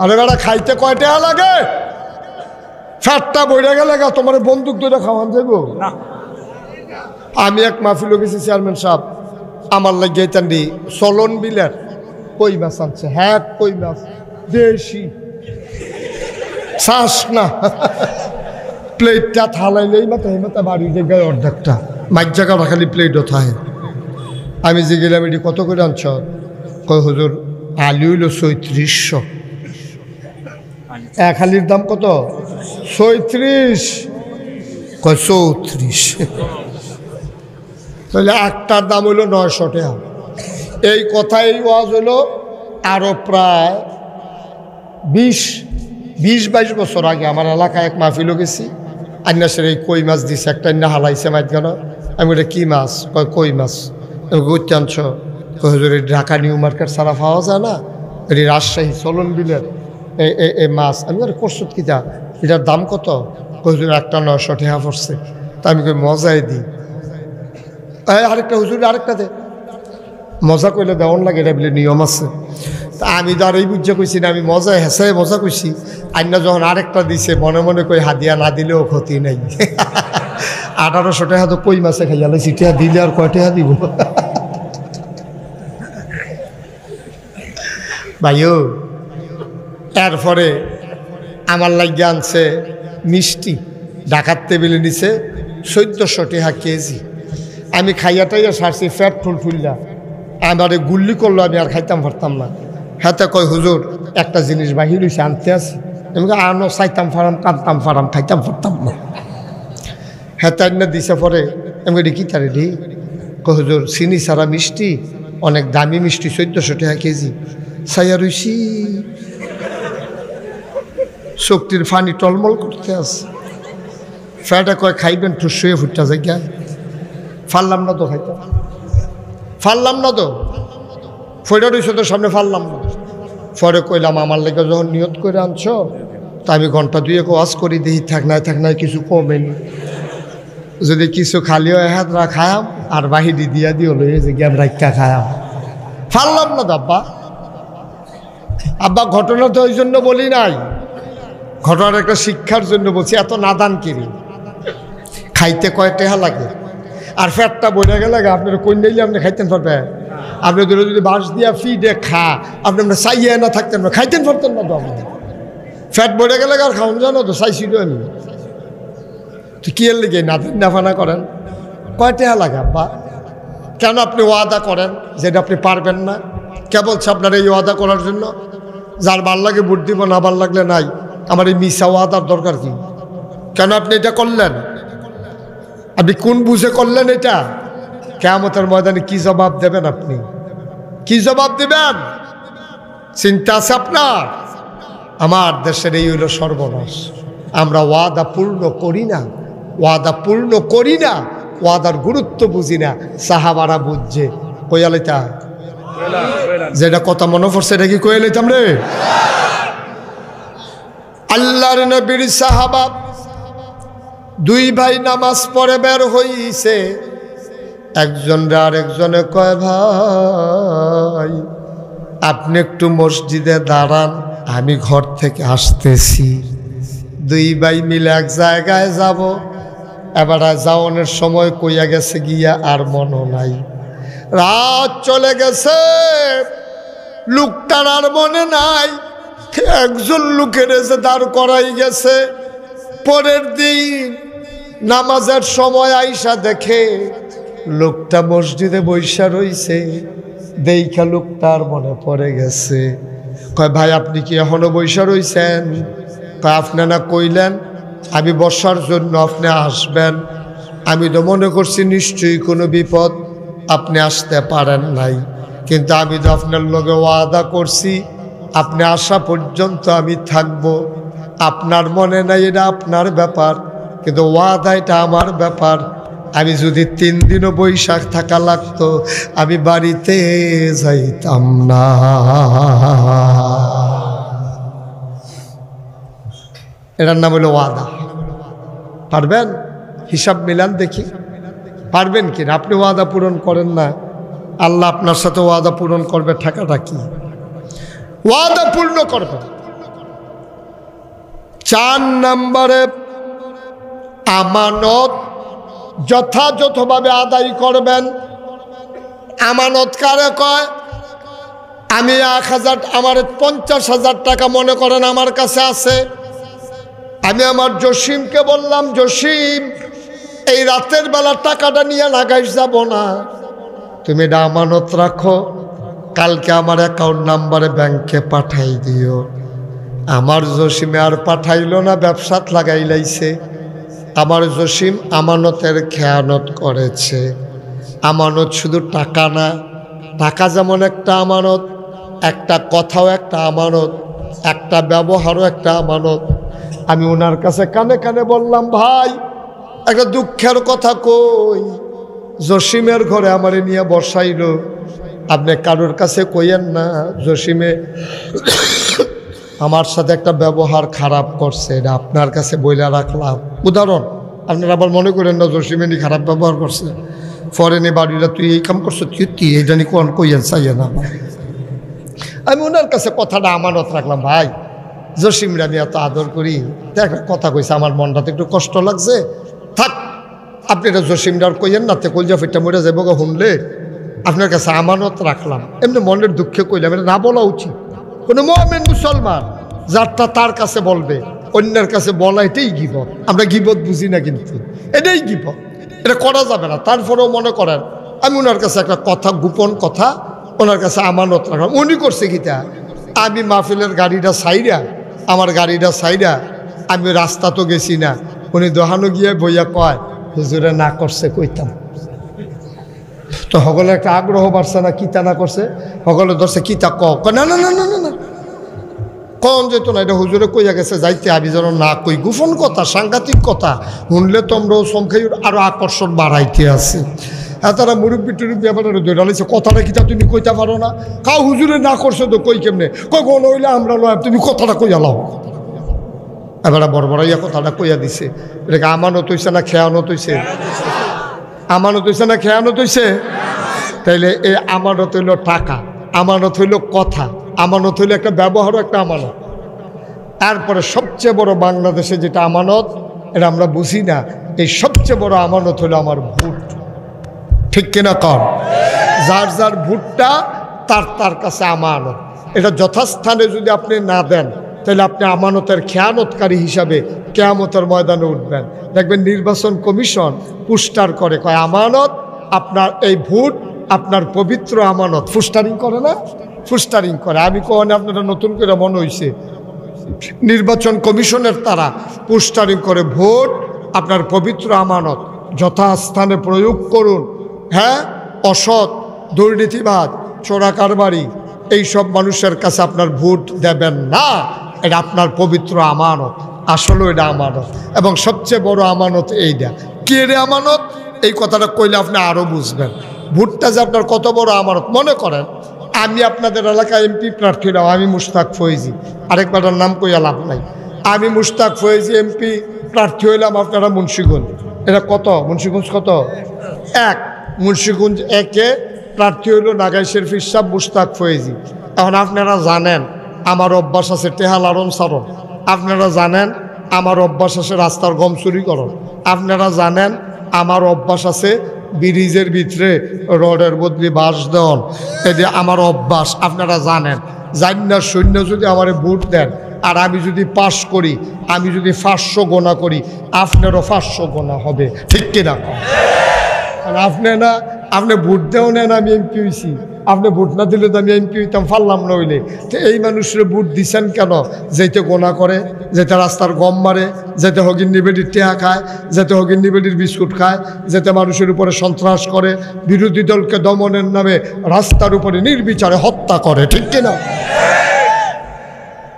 আরে বেটা খাইতে কয় টাকা লাগে? ফ্যাটটা বইরা গেলে তোমার বন্দুক ধরে খাওয়ান যাইব না। আমি এক মাহফিল গেছি, চেয়ারম্যান সাহেব আমার লাগিয়ে চান্দি চলন বিলের কই মাছ আনছে। হ্যাঁ কই মাছ দেশি, শ্বাস না। প্লেটটা থালাইলেই মাথা এই মাথা বাড়ি জায়গায় অর্ধেকটা মাছ জায়গাটা খালি প্লেটও থাকে। আমি যে গেলাম এটি কত করে আনছ? কয় হুজুর আলু হইল ৩৬০০। এক আলির দাম কত? ৩৬। কয় ৩৪। তাহলে একটার দাম হইল ৯০০ টাকা। এই কথা এই ওয়াজ হইল আরো প্রায় ২০-২২ বছর আগে আমার এলাকায় এক মাহফিলও গেছি। আন্যাসের এই কই মাছ দিছে, একটা আন্যা হালাইছে মাছ গেল। আমি ওটা কী মাছ? কয় কই মাছ। ঘুরতে আনছ? কই হুজুর এই ঢাকা নিউ মার্কেট ছাড়া পাওয়া যায় না, এটি রাজশাহী চলন বিলের এই মাছ। আমি আর করছো কি তা, এটার দাম কত? কই হুজুর একটা ৯০০ টাকা পড়ছে। তা আমি কই মজাই দিই। আরেকটা হুজুর আরেকটা দে। মজা করলে দেওয়ান লাগে, এটা বলে নিয়ম আছে। তা আমি তো আর এই বুঝা কইছি না, আমি মজা হেসায় মজা কইছি। আইনা যখন আরেকটা দিছে মনে মনে কই হাদিয়া না দিলেও ক্ষতি নাই। ১৮০০ টাকা তো কই মাছে খাইয়া লাইছি, টাকা দিলে আর কয় টাকা দিব? ভাইও এরপরে আমার লাগিয়ে আনছে মিষ্টি, ঢাকার টেবিলে নিছে ১৪০০ টাকা কেজি। আমি খাইয়াটাইয়া সারছি, ফ্যাট ফুললা আমারে গুল্লি করলো, আমি আর খাইতাম পারতাম না। হাতে কয় হুজুর একটা জিনিস বাহির হইছে আনতে আছে। আমি আনো চাইতাম ফারাম, কাঁদতাম ফারাম, খাইতাম পারতাম না। হাতে আইনা দিছে পরে আমি এটি কি তারে দি? কয় হুজুর চিনি ছাড়া মিষ্টি, অনেক দামি মিষ্টি, ১৪০০ টাকা কেজি। চাইয়া রইছি, শক্তির ফানি টলমল করতে আছে। ফ্যাটা কয় খাইবেন, ঠুস শুয়ে ফুটটা জায়গা ফারলাম না তো, খাইতাম ফারলাম না তো, ফয়টা রইছে তো সামনে ফারলাম না। পরে কইলাম আমার লেগে যখন নিয়ত করে আনছ, তা আমি ঘন্টা দুয়েক ওয়াজ করি, দেখি থাক নাই কিছু কমেনি। যদি কিছু খালি হয় হাত খায়াম, আর বাহিরি দিয়া দিও লই যে গেম রাখা খায়াম। ফারলাম না তো আব্বা। আব্বা ঘটনা তো ওই জন্য বলি নাই, ঘটনার একটা শিক্ষার জন্য বলছি। এত নাদান কিরি খাইতে কয় টাকা লাগে, আর ফ্যাটটা বইটা গেলে আপনার কই নিলে আপনি খাইতেন পারবেন? আপনি ধরে যদি বাঁশ দিয়া ফিডে আপনি আমরা চাইয়ে না থাকতেন না, খাইতেন পারতেন না তো। আপনি ফ্যাট বইটা গেলে আর খাওয়ান জানো তো, চাইছিল আমি তো কি এর লেগে নাফানা করেন? কয় টাকা লাগে আব্বা? কেন আপনি ওয়াদা করেন যেটা আপনি পারবেন না? কে বলছে আপনার এই ওয়াদা করার জন্য? যার ভাল লাগে ভোট দিব, না ভাল লাগলে নাই। আমার এই মিশা ওয়াদার দরকার কি? কেন আপনি এটা করলেন? আপনি কোন বুঝে করলেন এটা? কিয়ামতের ময়দানে কি জবাব দেবেন? আপনি কি জবাব দেবেন? চিন্তা আছে আপনার? আমার দেশের এই হইল সর্বনাশ। আমরা ওয়াদা পূর্ণ করি না, ওয়াদা পূর্ণ করি না, ওয়াদার গুরুত্ব বুঝি না। সাহাবারা বুঝছে কইয়ালেতা, যেটা কথা মনে পড়ছে এটা কি কইয়ালেতাম রে? আল্লাহর নবীর সাহাবা দুই ভাই নামাজ পড়ে বের হইছে। একজন আর একজনে কয় ভাই আপনি একটু মসজিদে দাঁড়ান, আমি ঘর থেকে আসতেছি। দুই ভাই মিলে এক জায়গায় যাব। এবার যাওয়ানোর সময় কইয়া গেছে গিয়া আর মনও নাই। রাত চলে গেছে, লোকটার আর মনে নাই। একজন লোকের এসে দাঁড় করাই গেছে। পরের দিন নামাজের সময় আইসা দেখে লোকটা মসজিদে বৈশা রইছে। দেইখা লোকটার মনে পড়ে গেছে। কয় ভাই আপনি কি এখনো বৈশা রইছেন? কয় আপনি না কইলেন আমি বসার জন্য আপনি আসবেন। আমি তো মনে করছি নিশ্চয়ই কোনো বিপদ, আপনি আসতে পারেন নাই। কিন্তু আমি তো আপনার লগে ওয়াদা করছি আপনি আসা পর্যন্ত আমি থাকব। আপনার মনে নাই, এটা আপনার ব্যাপার, কিন্তু ওয়াদা এটা আমার ব্যাপার। আমি যদি 3 দিনও বৈশাখ থাকা লাগতো আমি বাড়িতে যাইতাম না। এটার নাম হলো ওয়াদা। পারবেন? হিসাব মিলান দেখি পারবেন কিনা। আপনি ওয়াদা পূরণ করেন না, আল্লাহ আপনার সাথে ওয়াদা পূরণ করবে। ঠাকাটা কি? ওয়াদা পূর্ণ করবেন। 4 নম্বরে আমানত যথাযথভাবে আদায় করবেন। আমানত কারে কয়? আমি 1000 আমার 50,000 টাকা মনে করেন আমার কাছে আছে, আমি আমার জসিমকে বললাম, জসিম এই রাতের বেলা টাকাটা নিয়ে লাগাইস যাব না, তুমি এটা আমানত রাখো, কালকে আমার অ্যাকাউন্ট নাম্বারে ব্যাংকে পাঠাই দিও। আমার জসিমে আর পাঠাইল না, ব্যবসাত লাগাই লাইছে। আমার জসিম আমানতের খেয়ানত করেছে। আমানত শুধু টাকা না, টাকা যেমন একটা আমানত, একটা কথাও একটা আমানত, একটা ব্যবহারও একটা আমানত। আমি ওনার কাছে কানে কানে বললাম, ভাই একটা দুঃখের কথা কই, জসিমের ঘরে আমারে নিয়ে বসাইল, আপনি কারোর কাছে কইয়েন না জসিমে আমার সাথে একটা ব্যবহার খারাপ করছে, এটা আপনার কাছে বইলা রাখলাম। উদাহরণ, আপনারা আবার মনে করেন না জসিমেনি খারাপ ব্যবহার করছে, ফরেনে বাড়িটা তুই এই কাম করছো, তুই এই জানি কোন কইয়েন চাইয়ে না। আমি ওনার কাছে কথাটা আমানত রাখলাম, ভাই জসিমরা আমি এত আদর করি, একটা কথা কইছে, আমার মনটাতে একটু কষ্ট লাগছে, থাক আপনি এটা জসিমরার কইয়েন না, তে কলজা ফিটটা মরে যাবো শুনলে, আপনার কাছে আমানত রাখলাম। এমনি মনের দুঃখে কইলাম, এটা না বলা উচিত। কোনো মুমিন মুসলমান যারটা তার কাছে বলবে, অন্যের কাছে বলা এটাই গীবত। আমরা গীবত বুঝি না, কিন্তু এটাই গীবত, এটা করা যাবে না। তারপরেও মনে করেন আমি ওনার কাছে একটা কথা, গোপন কথা ওনার কাছে আমানত রাখলাম। উনি করছে কিটা, আমি মাহফিলের গাড়িটা সাইরা, আমার গাড়িটা সাইরা আমি রাস্তা তো গেছি না, উনি দোহানো গিয়ে বইয়া কয়, হুজুরে না করছে কইতাম। তো সকলে একটা আগ্রহ বাড়ছে না, কিতা না করছে, সকলে ধরছে কিতা না না না না না না কন যেত না, এটা হুজুরে কইয়া গেছে যাইতে, আমি যেন না কই। গোপন কথা, সাংঘাতিক কথা শুনলে তোমরাও চমকাই আরো আকর্ষণ বাড়াইতে আছে। হ্যাঁ, তারা মুরব্বী টুরব্বী আবার দৌড়ালিছে, কথাটা কিতা তুমি কইতে পারো না, কাউ হুজুরে না করছে তো কই কেমনে, কখন হইলে আমরা লয়, তুমি কথাটা কইয়া লাও। এবার বড় বড়াইয়া কথাটা কইয়া দিছে, এটাকে আমানত হইছে না খেয়ানত হইছে? আমানত হইছে না খেয়ানত হইছে? তাইলে এই আমানত হইল টাকা, আমানত হইল কথা, আমানত হইল একটা ব্যবহারও একটা আমানত। তারপরে সবচেয়ে বড় বাংলাদেশে যেটা আমানত, এটা আমরা বুঝি না, এই সবচেয়ে বড় আমানত হইল আমার ভোট। ঠিক কিনা কর? যার যার ভোটটা তার তার কাছে আমানত। এটা যথাস্থানে যদি আপনি না দেন, তাহলে আপনি আমানতের খেয়ানতকারী হিসাবে কিয়ামতের ময়দানে উঠবেন। দেখবেন নির্বাচন কমিশন পুস্টার করে, কয় আমানত আপনার এই ভোট আপনার পবিত্র আমানত। পুস্টারিং করে না? পুস্টারিং করে। আমি কখনো আপনারা নতুন করে মনে হয়েছে, নির্বাচন কমিশনের তারা পুস্টারিং করে, ভোট আপনার পবিত্র আমানত, যথাস্থানে প্রয়োগ করুন। হ্যাঁ, অসৎ, দুর্নীতিবাদ, চোরাকারবারি এইসব মানুষের কাছে আপনার ভোট দেবেন না, এটা আপনার পবিত্র আমানত। আসলে এটা আমানত, এবং সবচেয়ে বড় আমানত এইটা। কে রে আমানত? এই কথাটা কইলে আপনি আরও বুঝবেন ভোটটা যে আপনার কত বড় আমানত। মনে করেন আমি আপনাদের এলাকায় এমপি প্রার্থী নাও, আমি মুশতাক ফয়েজি, আরেকবার নাম কইয়া লাভ নাই, আমি মুশতাক ফয়েজি এমপি প্রার্থী হইলাম, আপনারা মুন্সিগঞ্জ, এটা কত? মুন্সিগঞ্জ কত? 1। মুন্সিগঞ্জ 1-এ প্রার্থী হইল নাগাই শরীফ সাহেব মুশতাক ফয়েজি। এখন আপনারা জানেন আমার অভ্যাস আছে টেহা লারণ সারণ, আপনারা জানেন আমার অভ্যাস আছে রাস্তার গম চুরি করণ, আপনারা জানেন আমার অভ্যাস আছে ব্রিজের ভিতরে রডের বদলি বাঁশ দেওয়ান, এটা আমার অভ্যাস। আপনারা জানেন, জান্না সৈন্য যদি আমার ভোট দেন আর আমি যদি পাস করি, আমি যদি 500 গোনা করি, আপনারও 500 গোনা হবে। ঠিক কিনা? আপনি না, আপনি ভোট দেও নেন, আমি এমপি হয়েছি, আপনি ভোট না দিলে তো আমি এমপি হইতাম, পারলাম না হইলে। তো এই মানুষের ভোট দিচ্ছেন কেন? যেতে গোনা করে, যেতে রাস্তার গম মারে, যেতে হগিন নিবেডির টেহা খায়, যেতে হগিন নিবেডির বিস্কুট খায়, যেতে মানুষের উপরে সন্ত্রাস করে, বিরোধী দলকে দমনের নামে রাস্তার উপরে নির্বিচারে হত্যা করে। ঠিক কিনা?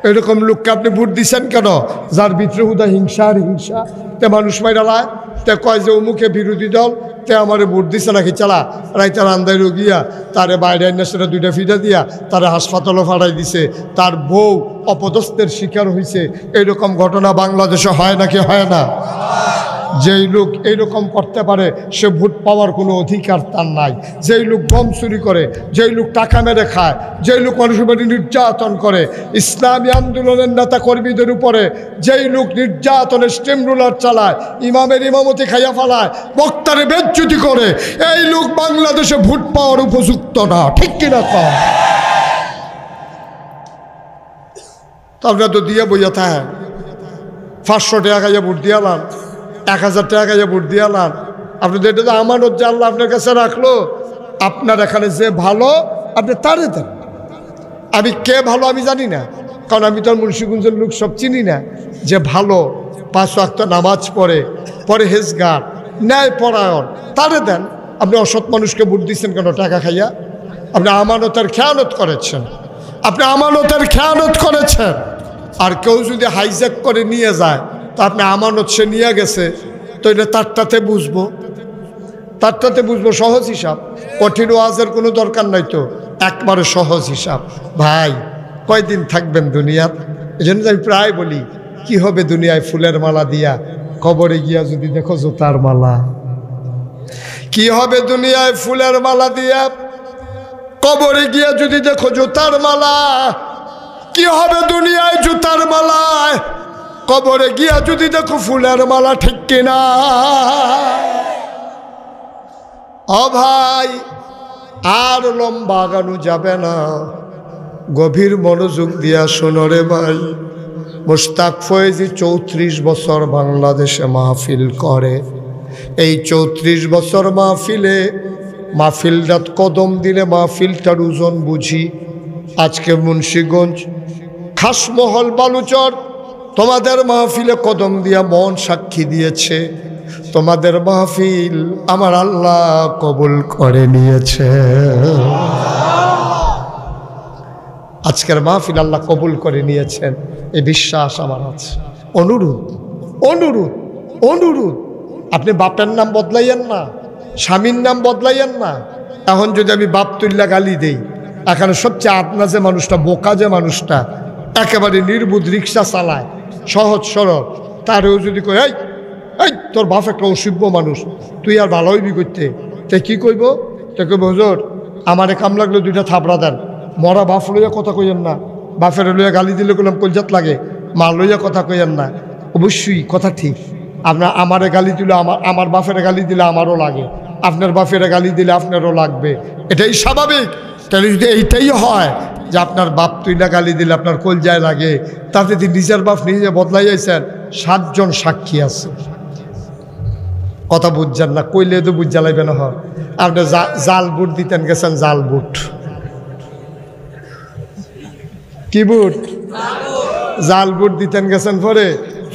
এরকম লোককে আপনি ভোট দিচ্ছেন কেন? যার ভিতরে হুদা হিংসা আর হিংসা, তে মানুষ মাইরালায়, তে কয় যে অমুকে বিরোধী দল, তে আমারে ভোট দিচ্ছে নাকি, চালা রাইতার আন্দায় রোগিয়া তারে বাইরে আইনা সেটা 2টা ফিটা দিয়া তারে হাসপাতালও ফাড়াই দিছে, তার বউ অপদস্থের শিকার হয়েছে। এরকম ঘটনা বাংলাদেশে হয় নাকি হয় না? যেই লোক এইরকম করতে পারে সে ভোট পাওয়ার কোনো অধিকার তার নাই। যেই লোক গম চুরি করে, যেই লোক টাকা মেরে খায়, যেই লোক মানুষের উপরে নির্যাতন করে, ইসলামী আন্দোলনের নেতা কর্মীদের উপরে যেই লোক নির্যাতনের স্টিম রুলার চালায়, ইমামের ইমামতি খাইয়া ফেলায়, বক্তারে বেজ্জতি করে, এই লোক বাংলাদেশে ভোট পাওয়ার উপযুক্ত না। ঠিক কিনা কয়? তো আপনারা তো দিয়ে বইয়া থাকেন, 500 টাকা খাইয়া ভোট দিয়ালাম, 1000 টাকা খাইয়া ভোট দিয়ালাম। আপনি তো এটা তো আমানত যে আল্লাহ আপনার কাছে রাখলো, আপনার এখানে যে ভালো আপনি তারে দেন। আমি কে ভালো আমি জানি না, কারণ আমি তো আর মুন্সিগঞ্জের লোক সব চিনি না। যে ভালো 5 ওয়াক্ত নামাজ পড়ে, পরহেজগার, ন্যায় পরায়ণ, তারে দেন। আপনি অসৎ মানুষকে ভোট দিচ্ছেন কেন? টাকা খাইয়া। আপনি আমানতের খেয়ানত করেছেন, আপনি আমানতের খেয়ানত করেছেন। আর কেউ যদি হাইজ্যাক করে নিয়ে যায়, তা আপনি আমানত সে নিয়ে গেছে, তো এটা তারটাতে বুঝবো, তারটাতে বুঝবো। সহজ হিসাব, কঠিন ওয়াজের কোনো দরকার নাই তো, একবারে সহজ হিসাব। ভাই কয়দিন থাকবেন দুনিয়াত? এই জন্য আমি প্রায় বলি, কি হবে দুনিয়ায় ফুলের মালা দিয়া, কবরে গিয়া যদি দেখো জুতার মালা। কি হবে দুনিয়ায় ফুলের মালা দিয়া, কবরে গিয়া যদি দেখো জুতার মালা? কি হবে দুনিয়ায় জুতার মালায়, কবরে গিয়া যদি দেখো ফুলের মালা? ঠিক কিনা? ও ভাই, আর লম্বা আগানো যাবে না, গভীর মনোযোগ দিয়া শোনো রে ভাই। মুশতাক ফয়েজি 34 বছর বাংলাদেশে মাহফিল করে। এই 34 বছর মাহফিলটা কদম দিলে মাহফিলটার ওজন বুঝি। আজকে মুন্সিগঞ্জ, খাসমহল, বালুচর তোমাদের মাহফিলে কদম দিয়া মন সাক্ষী দিয়েছে, তোমাদের মাহফিল আমার আল্লাহ কবুল করে নিয়েছে। আজকের মাহফিল আল্লাহ কবুল করে নিয়েছেন, এই বিশ্বাস আমার আছে। অনুরোধ অনুরোধ অনুরোধ, আপনি বাপের নাম বদলাইয়েন না, স্বামীর নাম বদলাইয়েন না। এখন যদি আমি বাপ তুল্লা গালি দেই, এখানে সবচেয়ে আপনা যে মানুষটা, বোকা যে মানুষটা, একেবারে নির্বুধ রিক্সা চালায়, সহজ সরল, তারেও যদি কই এই এই তোর বাপ একটা অসভ্য মানুষ, তুই আর ভালো হইবি করতে, তাই কী কইব? তাই কইব হুজুর আমারে কাম লাগলো 2টা থাপড়া দেন। মরা বাপ লইয়া কথা কইয়েন না, বাপের লইয়া গালি দিলে কইলাম কলজাত লাগে, মা লইয়া কথা কইয়েন না। অবশ্যই কথা ঠিক, আপনার আমারে গালি দিলে আমার বাপের গালি দিলে আমারও লাগে, আপনার বাপের গালি দিলে আপনারও লাগবে, এটাই স্বাভাবিক। তাহলে যদি এইটাই হয় যে আপনার বাপ তুইলা গালি দিলে আপনার কলজায় লাগে, তাতে যদি নিজের বাপ নিজে বদলাইয়াছেন, 7 জন সাক্ষী আছে। কথা বুঝছেন না? কইলে তো বুঝ জ্বালাইবে না। হয় আপনি জাল বুট দিতেন গেছেন, জাল বুট, কি বুট? জাল বুট দিতেন গেছেন। পরে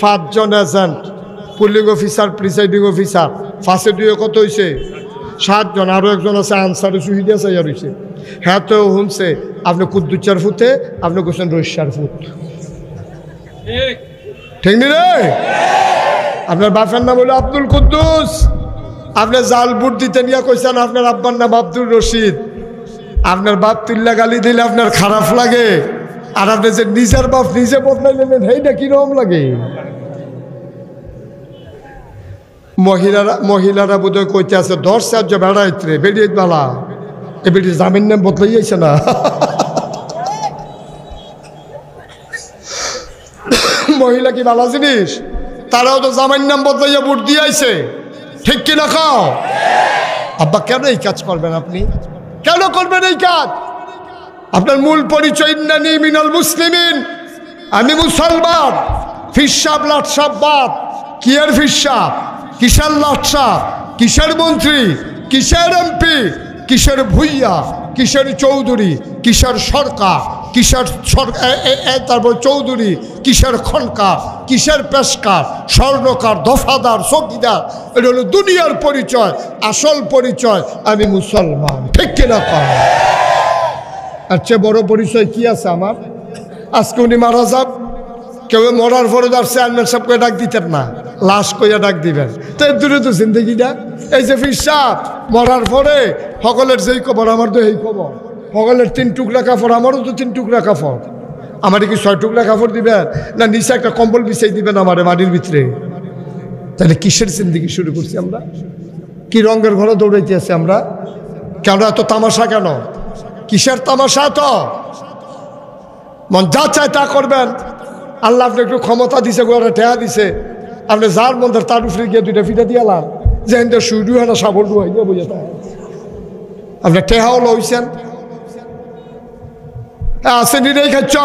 5 জন agent, polling officer, presiding officer, ফাঁসে দিয়ে কত হয়েছে? 7 জন। আরও একজন আছে আনসারে সুহিদিয়া চাইয়া রয়েছে, হ্যাঁ তো শুনছে আপনি কুদ্দুচার ফুতে, আপনি করছেন রৈশার ফুট। ঠিক নি রে? আপনার বাপের নাম হলো আব্দুল কুদ্দুস, আপনি জাল বুট দিতে নিয়ে কইছেন আপনার আব্বার নাম আব্দুল রশিদ। আপনার বাপ তুল্লা গালি দিলে আপনার খারাপ লাগে, আর আপনি যে নিজের বাপ নিজে বদলাই নেবেন, সেইটা কিরকম লাগে? মহিলারা বোধহয় কইতে আছে 10 সাহায্য বেড়াইতে বেরিয়ে বালা, এ বেটি জামিন নাম বদলাই যাইছে না। মহিলা কি ভালো জিনিস? তারাও তো জামাইন নাম বদলাইয়া ভোট দিয়ে আইছে। ঠিক কিনা খাও? আব্বা কেন এই কাজ করবেন? আপনি কেন করবেন এই কাজ? আপনার মূল পরিচয় ইন্নানি মিনাল মুসলিমিন, আমি মুসলমান। ফিরসাব লাটসাব বাদ, কি আর ফিরসাব, কিসের লাটসাব, কিসের মন্ত্রী, কিসের এমপি, কিসের ভুইয়া, কিসের চৌধুরী, কিসের সরকার, কিসের তারপর চৌধুরী, কিসের খনকার, কিসের পেশকার, স্বর্ণকার, দফাদার, চৌকিদার, এটা হলো দুনিয়ার পরিচয়। আসল পরিচয় আমি মুসলমান। ঠিক কিনা কর? আর চেয়ে বড় পরিচয় কি আছে আমার? আজকে উনি মারা যাক, কেউ মরার পরে তার চেয়ারম্যান সাহেবকে ডাক দিতেন না, লাশ কইয়া ডাক দিবেন। তো এর দূরে তো জিন্দগিটা। এই যে ফিরসাব মরার পরে সকলের যেই খবর, আমার তো এই খবর, সকলের 3 টুকরা কাপড়, আমারও তো 3 টুকরা কাপড়। আমার কি 6 টুকরা কাপড় দিবেন? না নিচে একটা কম্বল বিছাই দিবেন আমারে মাটির ভিতরে? তাহলে কিসের জিন্দেগি শুরু করছি আমরা? কি রঙের ঘরে দৌড়াইতে আছি আমরা? কেন এত তামাশা? কেন কিসের তামাশা? তো মন যা চায় তা করবেন। আল্লাহ আপনি একটু ক্ষমতা দিছে, গোড়া ঠেয়া দিছে, আপনি যার মন্দির তার উপরে গিয়ে দুইটা ফিটা দিয়ালাম, যে সুইডু হয় না সাবল ডুয়াই দিয়ে বুঝে তা আপনি টেহাও লইছেন। আসেনি রে খাচ্ছ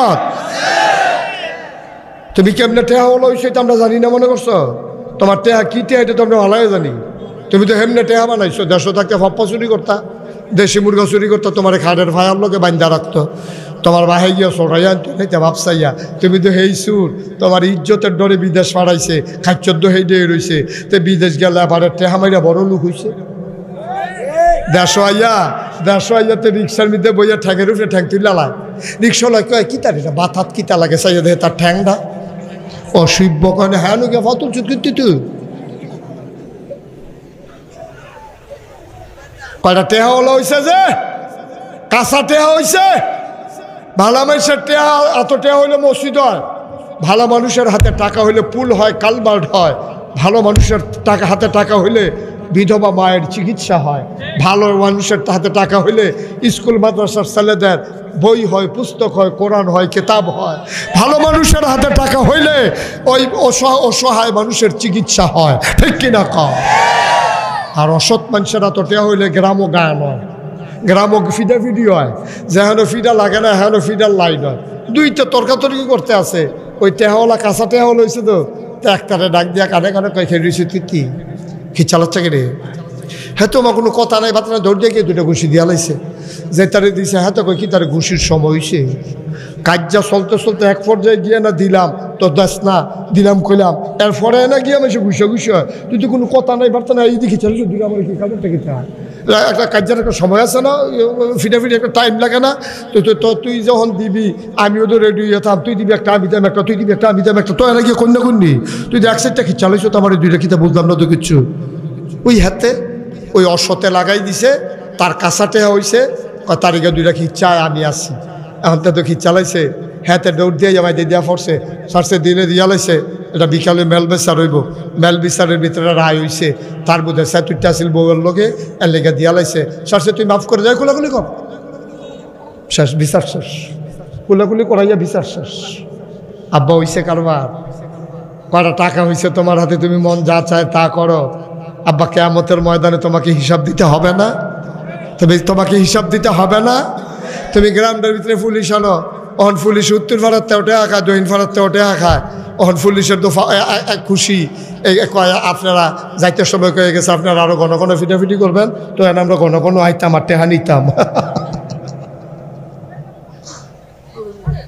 তুমি কেমনে টেহাও লইছো এটা আমরা জানি না মনে করছো? তোমার টেহা কি টেহা এটা তো আমরা ভালোই জানি। তুমি তো হেমনে টেহা বানাইছো, দেশে থাকতে ফাপ্পা চুরি করতা, দেশি মুরগা চুরি করতো, তোমার খাটের ভাইয়ার লোকে বান্ধা রাখতো, তোমার বাহাই গিয়া সরাইয়া আনতো নাইতে ভাবসাইয়া। তুমি তো হেই সুর, তোমার ইজ্জতের ডরে বিদেশ পাড়াইছে, খাচ্চদ্দ হেই ডে রইছে, তো বিদেশ গেলে আবার টেহা মাইরা বড় লোক হইছে। দেশ আইয়াতে রিক্সার মধ্যে বইয়া ঠ্যাঙের উপরে ঠ্যাং তুলে লায়, রিক্সাওয়ালা কয় কি তার এটা বাতাত কিতা লাগে, চাইয়া দেখে তার ঠ্যাংটা অসভ্য কয়, হ্যাঁ লোক ফাতুল চুত কিন্তু তুই কয়টা টেহা হলো হয়েছে, যে কাঁচা টেহা হয়েছে। ভালো মানুষের টেহা এত টেহা হইলে মসজিদ হয়, ভালো মানুষের হাতে টাকা হইলে পুল হয়, কালবার্ট হয়, ভালো মানুষের টাকা হাতে টাকা হইলে বিধবা মায়ের চিকিৎসা হয়, ভালো মানুষের হাতে টাকা হইলে স্কুল মাদ্রাসার ছেলেদের বই হয়, পুস্তক হয়, কোরআন হয়, কিতাব হয়। ভালো মানুষের হাতে টাকা হইলে ওই অসহায় মানুষের চিকিৎসা হয়, ঠিক কিনা কম? আর অসৎ মানুষেরা তো টেয়া হইলে গ্রামও গান হয়, গ্রামও ফিডা ফিডি হয়, যেহেনো ফিডা লাগে না হেন ফিডার লাইন হয়, দুইটা তর্কাতর্কি করতে আছে। ওই টেহাওয়ালা কাঁচা টেহাওয়ালা হয়েছে তো একটারে ডাক দিয়া কানে কানে কয় খেয়ে রয়েছে, তুই কি চালাচ্ছে কে রে? হ্যাঁ তো আমার কোনো কথা নাই, বাত না, দৌড় দিয়ে গিয়ে দুটো ঘুষি দিয়া লাইছে, যে তারে দিছে। হ্যাঁ তো কই কি তার ঘুষির সময় হয়েছে? কাজটা চলতে চলতে এক পর্যায়ে গিয়ে না দিলাম তো দাস না দিলাম কইলাম, এরপরে না গিয়ে আমি ঘুষে হয়, তুই তো কোনো কথা নাই বার্তা না, এই দেখি চালিস দিলাম আমার কি কাজটা কি চায় একটা কাজের একটা সময় আছে না, ফিটাফিটি একটা টাইম লাগে না? তো তুই যখন দিবি আমিও তো রেডি হতাম, তুই দিবি একটা আমি দাম একটা, তুই দিবি একটা আমি দাম একটা, তো এরা গিয়ে কন্যা কন্যি তুই এক সাইডটা কি চালিস তো আমার দুইটা কিতা বুঝলাম না তো কিচ্ছু। ওই হাতে ওই অসতে লাগাই দিছে, তার কাঁচাটে হয়েছে, তারিখে দুইটা কি চায় আমি আসি, এখন তো কি চালাইছে, হ্যাঁতে দৌড় দিয়ে আমায় দিয়ে দেওয়া পড়ছে, সারসে দিনে দিয়া লাইছে। এটা বিকালে মেল বিচার হইব, মেল বিচারের ভিতরে রায় হইছে, তার বোধহয় স্যাতুরটা আসিল বউয়ের লোকে, এর লেগে দিয়া লাইছে। সারসে তুই মাফ করে যায়, খোলাখুলি কর, শেষ বিচার শেষ, খোলাখুলি করাইয়া বিচার শেষ। আব্বা হইছে কারবার, কয়টা টাকা হইছে তোমার হাতে, তুমি মন যা চায় তা করো। আব্বা কিয়ামতের ময়দানে তোমাকে হিসাব দিতে হবে না? তোমাকে হিসাব দিতে হবে না? তুমি গ্রামের ভিতরে পুলিশ আনো, অহন পুলিশ উত্তর ভারততে ওঠে খায়, দক্ষিণ ভারততে ওঠে খায়, অহন পুলিশের তো খুশি আপনারা যাইতে সময় হয়ে গেছে, আপনারা আরো ঘন ঘন ফিটাফিটি করবেন, তো আমরা ঘন ঘন আইতাম আর টেহা নিতাম।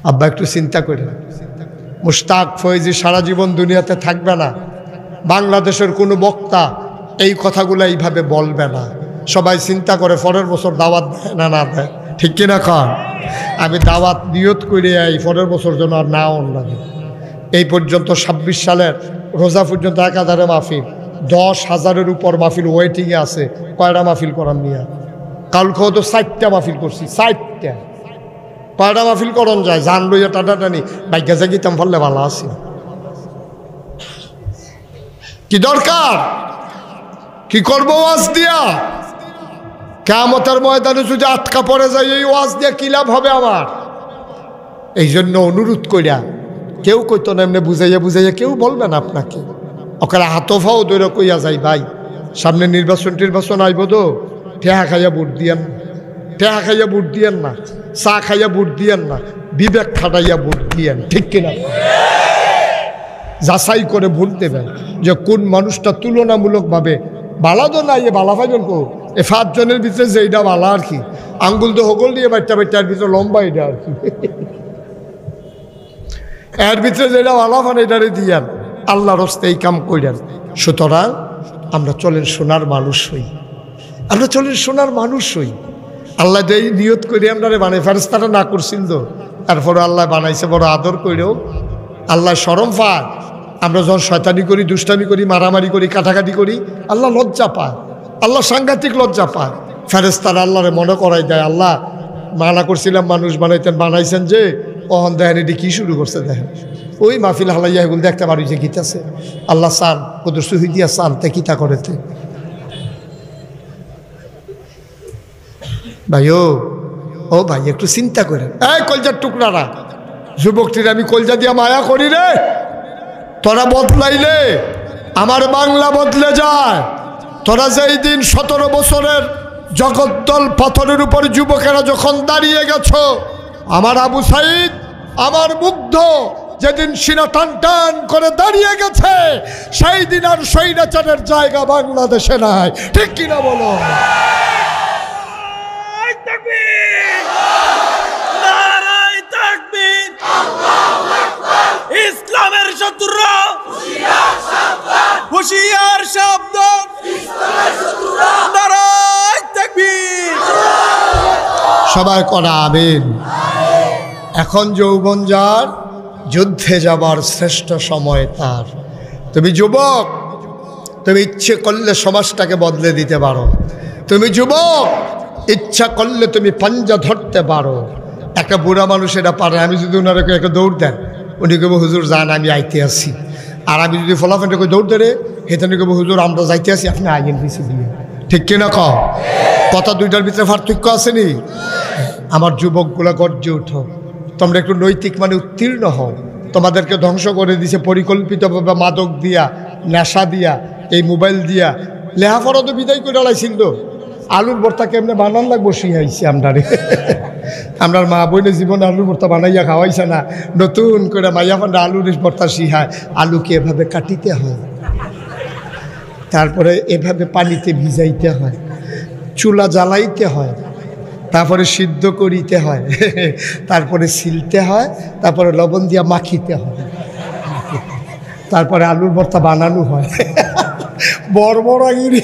আব্বা একটু চিন্তা করে, মুশতাক ফয়েজি সারা জীবন দুনিয়াতে থাকবে না, বাংলাদেশের কোনো বক্তা এই কথাগুলো এইভাবে বলবে না। সবাই চিন্তা করে পরের বছর দাওয়াত দেয় না দেয়, ঠিক কিনা খান? আমি দাওয়াত নিয়ত করে এই পরের বছর যেন আর না লাগে। এই পর্যন্ত 26 সালের রোজা পর্যন্ত 1000 মাহফিল, 10,000-এর উপর মাহফিল ওয়েটিংয়ে আছে। কয়টা মাহফিল করার নিয়ে? কালকেও তো 4টা মাহফিল করছি, 4টা। কয়টা মাহফিল করন যায়? জান লইয়া টাটাটানি বাইকা জাগিতাম ফলে ভালো আছি। কি দরকার? কি করবো ওয়াজ দিয়া? কিয়ামতের ময়দানে যদি আটকা পড়ে যায় এই ওয়াজ দিয়া কি লাভ হবে আমার? এই জন্য অনুরোধ করিয়া, কেউ কইতো না এমনি বুঝাইয়া বুঝাইয়া কেউ বলবেন আপনাকে, ওখানে হাতফাও দৈরা কইয়া যায়, ভাই সামনে নির্বাচন আইব তো, ঠেহা খাইয়া ভোট দিয়েন, ঠেহা খাইয়া ভোট দিয়েন না, চা খাইয়া ভোট দিয়েন না, বিবেক খাটাইয়া ভোট দিয়েন, ঠিক কিনা? যাচাই করে ভোট দেবেন যে কোন মানুষটা তুলনামূলকভাবে বালা তো নাই, এ বালা পাইবেন কো? এ 5 জনের ভিতরে যে এইটা বালা আর কি, আঙ্গুল তো হগল দিয়ে বাচ্চা বাচ্চার ভিতরে লম্বা এটা আর কি, এর ভিতরে যেটা বালা পান এটারে দিয়ান, আল্লাহর হস্তে এই কাম করেন। সুতরাং আমরা চলেন সোনার মানুষ হই, আমরা চলেন সোনার মানুষ হই। আল্লাহ যেই নিয়ত করে আমরা বানাই, ফেরেশতারা না করছিল তো, তারপরে আল্লাহ বানাইছে বড় আদর করেও। আল্লাহ শরম পায় আমরা যখন শয়তানি করি, দুষ্টামি করি, মারামারি করি, কাটাকাটি করি, আল্লাহ লজ্জা পায়, আল্লাহ সাংঘাতিক লজ্জা পায়। ফেরেশতারা আল্লাহরে মনে করাই দেয়, আল্লাহ মানা করছিলাম মানুষ বানাইতেন, বানাইছেন যে অহন দেখেন এটি কী শুরু করছে, দেখেন ওই মাহফিল হালাইয়া এগুলো দেখতে পারি যে গীতাছে আল্লাহ সান কুদুর সুহিদিয়া সান তে কিতা করেতে ভাই ও ভাই একটু চিন্তা করেন এই কলজার টুকরারা যুবকটির আমি কলজা দিয়া মায়া করি রে তোরা বদলাইলে আমার বাংলা বদলে যায় তোরা যেই দিন 17 বছরের জগদ্দল পাথরের উপর যুবকেরা যখন দাঁড়িয়ে গেছো আমার আবু সাইদ আমার মুগ্ধ যেদিন সিনা টান টান করে দাঁড়িয়ে গেছে সেই দিন আর স্বৈরাচারের জায়গা বাংলাদেশে নাই ঠিক কিনা বলো ইসলামের শত্রুরা হুঁশিয়ার শব্দ নারায়ে তাকবীর সবাই করা আমিন এখন যৌবন যার যুদ্ধে যাবার শ্রেষ্ঠ সময় তার তুমি যুবক তুমি ইচ্ছে করলে সমাজটাকে বদলে দিতে পারো তুমি যুবক ইচ্ছা করলে তুমি পাঞ্জা ধরতে পারো একটা বুড়া মানুষ এটা পারে আমি যদি ওনারকে একটা দৌড় দেন উনি কেবো হুজুর যান আমি আইতে আসি আর আমি যদি ফলাফলটাকে দৌড় দেরে হেতনে কেবো হুজুর আমরা যাইতে আসি আপনি আইন পিছি দিয়ে ঠিক কিনা কথা দুইটার ভিতরে পার্থক্য আসেনি আমার যুবকগুলা গর্জে উঠো তোমরা একটু নৈতিক মানে উত্তীর্ণ হও তোমাদেরকে ধ্বংস করে দিছে পরিকল্পিতভাবে মাদক দিয়া নেশা দিয়া এই মোবাইল দিয়া লেহাপড়া তো বিদায় করে লাইছিল আলুর ভর্তা কেমনে বানান লাগবো শিখাইছি আমরার মা বইনে জীবনে আলুর ভর্তা বানাইয়া খাওয়াইছে না নতুন করে মাইয়া ফান্ডা আলুর ভর্তা শিখায় আলুকে এভাবে কাটিতে হয় তারপরে এভাবে পানিতে ভিজাইতে হয় চুলা জ্বালাইতে হয় তারপরে সিদ্ধ করিতে হয় তারপরে সিলতে হয় তারপরে লবণ দিয়া মাখিতে হয় তারপরে আলুর ভর্তা বানানো হয় বড়বড়াগিরি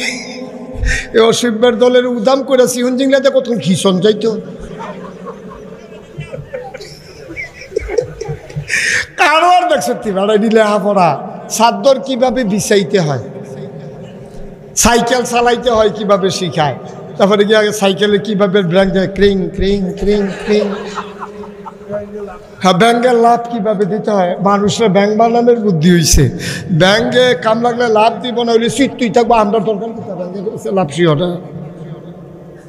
এ অসিবের দলের উদাম করে সিহন জিংলাতে কত ঘিসন যাইতো কারো আর দেখছি বেড়াই দিলে হাফড়া সাদ্দর কিভাবে বিছাইতে হয় সাইকেল চালাইতে হয় কিভাবে শিখায় তারপরে গিয়ে আগে সাইকেলে কীভাবে ব্যাঙ্ক ক্রিং ক্রিং ক্রিং ক্রিং হ্যাঁ ব্যাঙ্কের লাভ কীভাবে দিতে হয় মানুষের ব্যাংক বানানোর বুদ্ধি হয়েছে ব্যাঙ্কে কাম লাগলে লাভ দিব না হইলে সিট তুই থাকবো আমরা দরকার লাভ সিওটা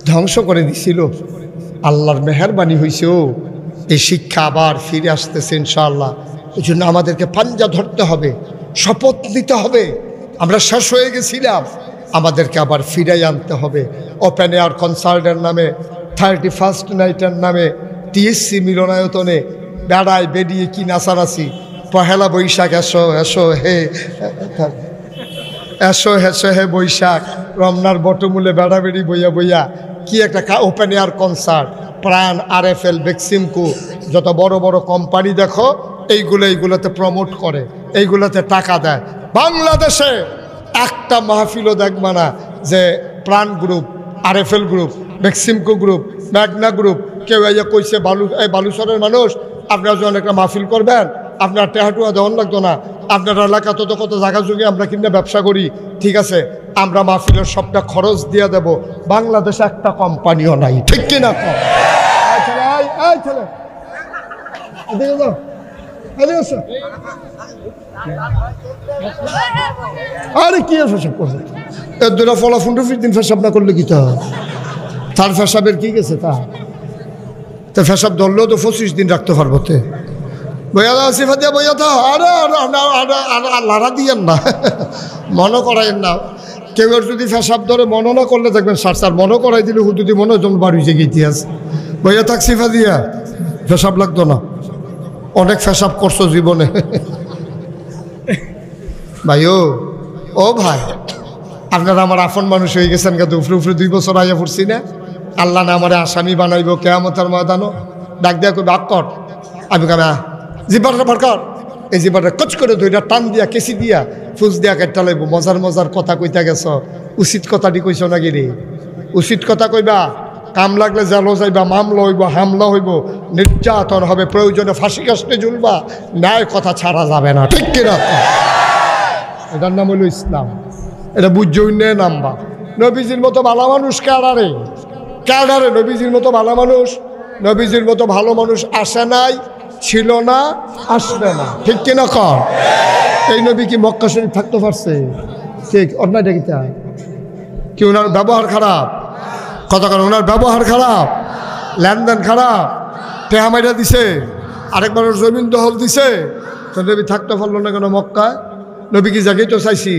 ধ্বংস করে দিছিল আল্লাহর মেহেরবানি হয়েছে এই শিক্ষা আবার ফিরে আসতেছে ইনশাআল্লাহ এই জন্য আমাদেরকে পাঞ্জা ধরতে হবে শপথ নিতে হবে আমরা শেষ হয়ে গেছিলাম আমাদেরকে আবার ফিরাই আনতে হবে ওপেন এয়ার কনসার্টের নামে 31st নাইটের নামে টিএসসি মিলনায়তনে বেড়ায় বেরিয়ে কি নাচানাচি পহেলা বৈশাখ এসো এসো হে এসো হেসো হে বৈশাখ রমনার বটমূলে বেড়াবেড়ি বইয়া বইয়া কি একটা ওপেন এয়ার কনসার্ট প্রাণ RFL বেক্সিমকো যত বড় বড় কোম্পানি দেখো এইগুলোতে প্রমোট করে এইগুলোতে টাকা দেয় বাংলাদেশে একটা মাহফিলও দেখবা না যে প্রাণ group RFL group Beximco group Magna group কেউ এই কইছে বালুচরের মানুষ আপনারা যখন একটা মাহফিল করবেন আপনার টেহাটুয়া দেওয়ান লাগতো না আপনার এলাকা তো কত জায়গা যুগে আমরা কিনে ব্যবসা করি ঠিক আছে আমরা মাহফিলের সবটা খরচ দিয়ে দেব বাংলাদেশে একটা কোম্পানিও নাই ঠিক কিনা আরে কি ফেসাব করছে এর দুটা ফলাফুন্ডু দিন ফেসাব না করলে কি তার ফেসাবের কি গেছে তা ফেসাব ধরলেও তো 25 দিন রাখতে পারবো তে বইয়া দাও সিফা দিয়া বইয়া দাও আরে লাড়া দিয়েন না মনে করাইন না কেউ যদি ফেসাব ধরে মনে না করলে দেখবেন স্যার মনে করাই দিলে হুদুদি মনে হয় বাড়ি যে ইতিহাস বইয়া থাক সিফা দিয়া ফেসাব লাগতো না অনেক ফেসাব করছো জীবনে ভাই ও ভাই আপনারা আমার আপন মানুষ হয়ে গেছেন কিন্তু উফরে উফরে 2 বছর আগে পড়ছি না আল্লাহ না আমার আসামি বানাইব কিয়ামতের ময়দানও ডাক দিয়া কই বাক কর আমি কামা জিব্বাটা বার কর এই জিব্বাটা কচ করে ধইরা টান দিয়া কেসি দিয়া ফুস দিয়া কাটটা লাইব মজার মজার কথা কইতা গেছ উচিত কথাটি কইছ নাকি রে উচিত কথা কইবা কাম লাগলে জালো যাইবা মামলা হইব হামলা হইব নির্যাতন হবে প্রয়োজনে ফাঁসি কাস্টে ঝুলবা ন্যায় কথা ছাড়া যাবে না ঠিক কিনা এটার নাম হইল ইসলাম এটা বুঝ্য নাম্বা নবীজির মতো ভালো মানুষ কারারে নবীজির মতো ভালো মানুষ নবীজির মতো ভালো মানুষ আসে নাই ছিল না, আসবে না। ঠিক কিনা কর? এই নবী কি মক্কা শরীফ থাকতে পারছে? ঠিক অন্যায়টা কি? কি ওনার ব্যবহার খারাপ? কথা কারণ ওনার ব্যবহার খারাপ, লেনদেন খারাপ, টেহামাইরা দিছে, আরেকবার জমিন দখল দিছে, তো নবী থাকতে পারলো না কেন মক্কায়? নবী কি জায়গায় তো চাইছি,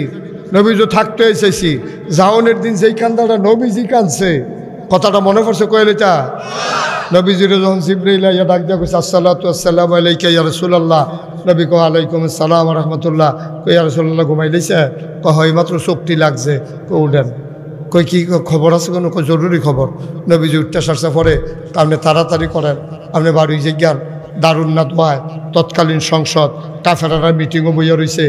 নবী তো থাকতে চাইছি। জাওনের দিন যেই কান্দাটা নবীজি কাঁদছে, কথাটা মনে পড়ছে কয়েলেটা? নবীজির যখন জিবরাইল ইয়া ডাক দিয়া কইছে আসসালাতু আসসালামু আলাইকা ইয়া রাসূলুল্লাহ, নবী কয় আলাইকুম আসসালাম ওয়া রাহমাতুল্লাহ। কই ইয়া রাসূলুল্লাহ ঘুমাই লইছে? কয় হয় মাত্র চোখটি লাগছে। কই উঠেন। কই কি খবর আছে? কোনো জরুরি খবর। নবীজি উঠতে সারছে পরে আপনি তাড়াতাড়ি করেন, আপনি বাড়ি যে জ্ঞান দারুন না দোয়ায় তৎকালীন সংসদ কাফেরারা মিটিংও বইয়া রয়েছে,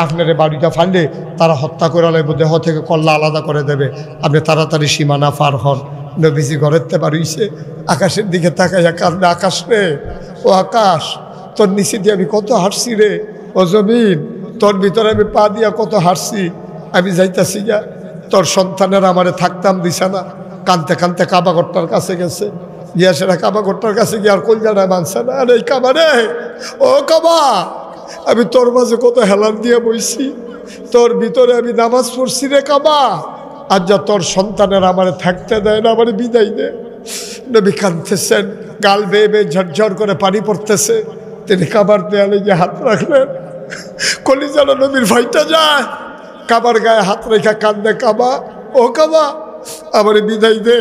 আপনারা বাড়িটা ফান্ডে তারা হত্যা করে লাগবে, দেহ থেকে কল্লা আলাদা করে দেবে, আপনি তাড়াতাড়ি সীমানা পার হন। নবীজি ঘরের তে বাড়িছে, আকাশের দিকে তাকাইয়া কাঁদবে, আকাশ রে, ও আকাশ, তোর নিচে দিয়ে আমি কত হাঁটছি রে, ও জমিন তোর ভিতরে আমি পা দিয়া কত হাঁটছি, আমি যাইতাছি গা, তোর সন্তানের আমারে থাকতাম দিছে না। কানতে কানতে কাবা ঘরটার কাছে গেছে, গিয়া সেটা কাবা ঘরটার কাছে গিয়ে আর কলজাটা মানছে না। আরে এই কাবা রে, ও কাবা, আমি তোর মাঝে কত হেলান দিয়ে বইছি, তোর ভিতরে আমি নামাজ পড়ছি রে কাবা, আর যা তোর সন্তানের আমারে থাকতে দেয় না, আমারে বিদায় দে। নবী কাঁদতেছেন, গাল বেয়ে বেয়ে ঝরঝর করে পানি পড়তেছে। তিনি কাবার দেয়ালে গিয়ে হাত রাখলেন, কলিজাটা নবীর ভাইটা যায়, কাবার গায়ে হাত রেখা কান্দে, কাবা, ও কাবা, আমারে বিদায় দে,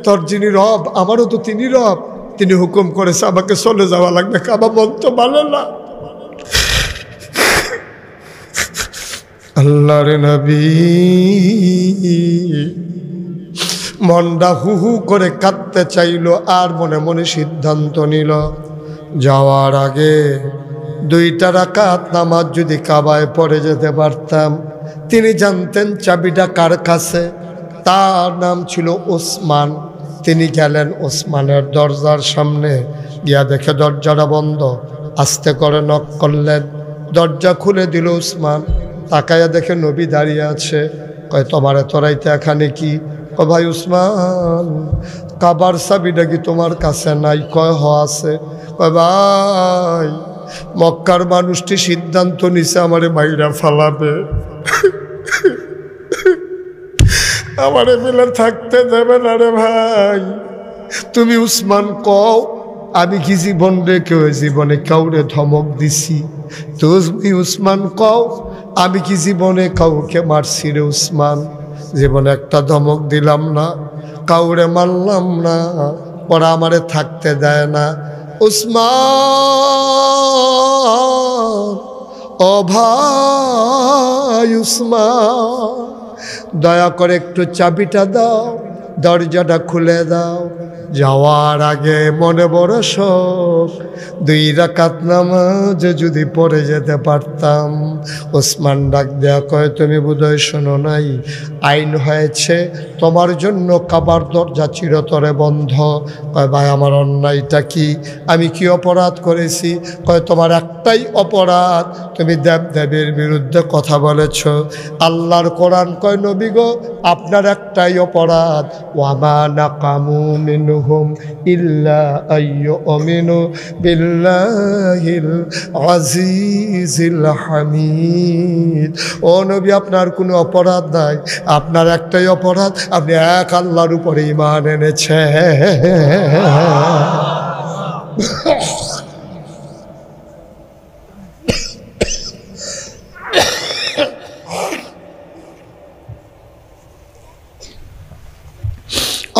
তোর যিনি রব আমারও তো তিনি রব, তিনি হুকুম করেছে আমাকে চলে যাওয়া লাগবে। কাবা মন তো মানে না। আল্লাহর নবী মনটা হু হু করে কাঁদতে চাইল, আর মনে মনে সিদ্ধান্ত নিল যাওয়ার আগে 2 রাকাত নামাজ যদি কাবায় পড়ে যেতে পারতাম। তিনি জানতেন চাবিটা কার কাছে, তার নাম ছিল ওসমান। তিনি গেলেন ওসমানের দরজার সামনে, গিয়া দেখে দরজাটা বন্ধ, আস্তে করে নক করলেন, দরজা খুলে দিল ওসমান। তাকাইয়া দেখে নবী দাঁড়িয়ে আছে। কয় তোমারে তোরাইতে এখানে কি? কয় ভাই ওসমান, কাবার চাবিটা কি তোমার কাছে নাই? কয় হ আছে। কয় ভাই, মক্কার মানুষটি সিদ্ধান্ত নিছে আমারে মাইরা ফালাবে, আমারে মিলে থাকতে দেবে না রে ভাই। তুমি উসমান কও, আমি কি জীবন রেখে জীবনে কাউরে ধমক দিছি? তুমি উসমান কও, আমি কি জীবনে কাউকে মারছি রে উসমান? জীবনে একটা ধমক দিলাম না, কাউরে মারলাম না, ওরা আমারে থাকতে দেয় না। উসমান, ও ভাই উসমান, দয়া করে একটু চাবিটা দাও, দরজাটা খুলে দাও। যাওয়ার আগে মনে বড় শোক, 2 রাকাত নামাজ যদি পড়ে যেতে পারতাম। ওসমান ডাক দেয়া কয় তুমি বোধহয় শোনো নাই, আইন হয়েছে তোমার জন্য কাবার দরজা চিরতরে বন্ধ। কয় ভাই আমার অন্যায়টা কি? আমি কি অপরাধ করেছি? কয় তোমার একটাই অপরাধ, তুমি দেবদেবীর বিরুদ্ধে কথা বলেছ। আল্লাহর কোরআন কয় নবী গো, আপনার একটাই অপরাধ, ওয়ামা নাকামু মিনহুম ইল্লা আইয়ুমিনু বিল্লাহিল আজিজিল হামিদ। ও নবী, আপনার কোনো অপরাধ নাই, আপনার একটাই অপরাধ, আপনি এক আল্লাহর উপরে ঈমান এনেছেন।